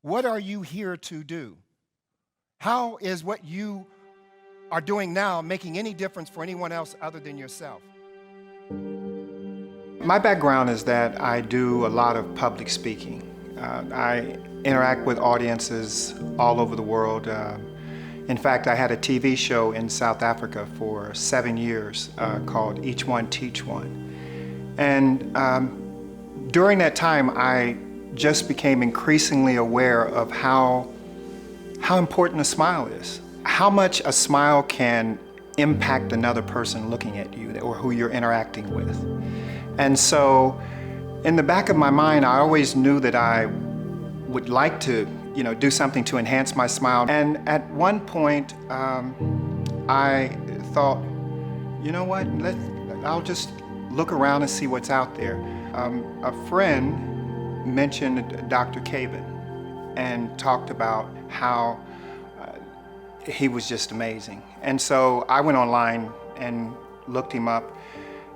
What are you here to do? How is what you are doing now making any difference for anyone else other than yourself? My background is that I do a lot of public speaking. I interact with audiences all over the world. In fact, I had a TV show in South Africa for 7 years called Each One Teach One. And during that time, I just became increasingly aware of how important a smile is. How much a smile can impact another person looking at you or who you're interacting with. And so, in the back of my mind, I always knew that I would like to, do something to enhance my smile. And at one point, I thought, you know what, I'll just look around and see what's out there. A friend mentioned Dr. Caven and talked about how he was just amazing. And so I went online and looked him up.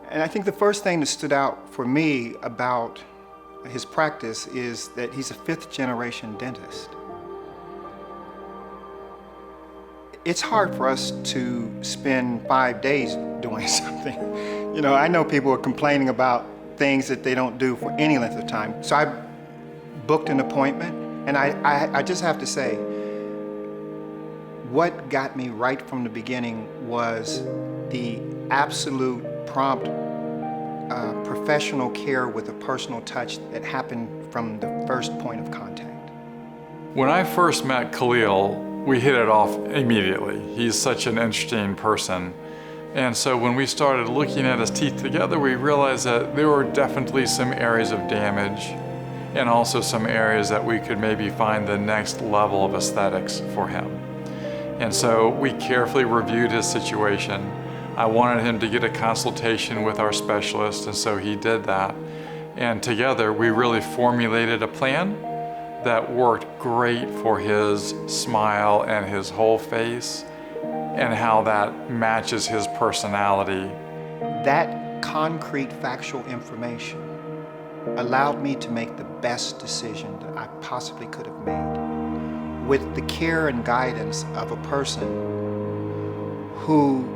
And I think the first thing that stood out for me about his practice is that he's a 5th-generation dentist. It's hard for us to spend 5 days doing something. I know people are complaining about things that they don't do for any length of time. So I booked an appointment, and I just have to say, what got me right from the beginning was the absolute prompt professional care with a personal touch that happened from the first point of contact. When I first met Khalil, we hit it off immediately. He's such an interesting person. And so when we started looking at his teeth together, we realized that there were definitely some areas of damage and also some areas that we could maybe find the next level of aesthetics for him. And so we carefully reviewed his situation. I wanted him to get a consultation with our specialist, and so he did that. And together we really formulated a plan that worked great for his smile and his whole face and how that matches his personality. That concrete factual information allowed me to make the best decision that I possibly could have made, with the care and guidance of a person who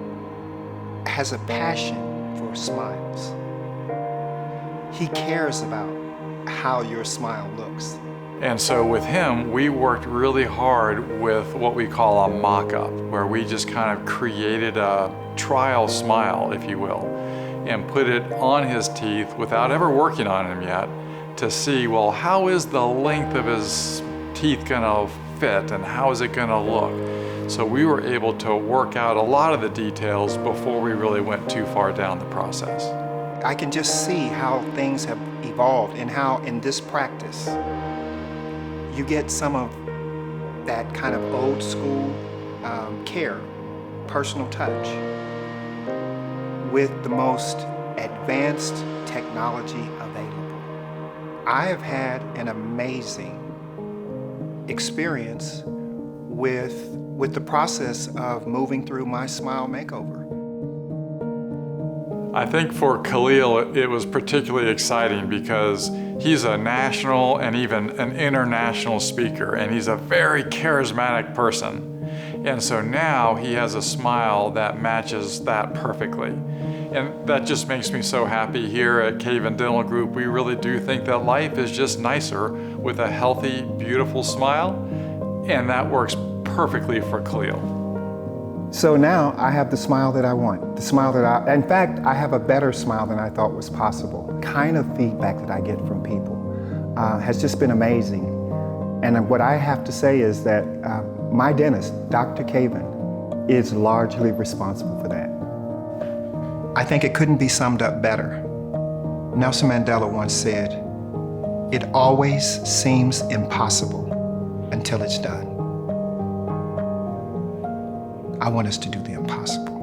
has a passion for smiles. He cares about how your smile looks. And so with him, we worked really hard with what we call a mock-up, where we just kind of created a trial smile, if you will, and put it on his teeth without ever working on him yet to see, well, how is the length of his teeth gonna fit and how is it gonna look? So we were able to work out a lot of the details before we really went too far down the process. I can just see how things have evolved and how in this practice, you get some of that kind of old school care, personal touch, with the most advanced technology available. I have had an amazing experience with the process of moving through my smile makeover. I think for Khalil, it was particularly exciting because he's a national and even an international speaker, and he's a very charismatic person. And so now he has a smile that matches that perfectly. And that just makes me so happy. Here at Caven Dental Group, we really do think that life is just nicer with a healthy, beautiful smile, and that works perfectly for Khalil. So now I have the smile that I want, the smile that in fact, I have a better smile than I thought was possible. The kind of feedback that I get from people has just been amazing. And what I have to say is that my dentist, Dr. Caven, is largely responsible for that. I think it couldn't be summed up better. Nelson Mandela once said, "It always seems impossible until it's done." I want us to do the impossible.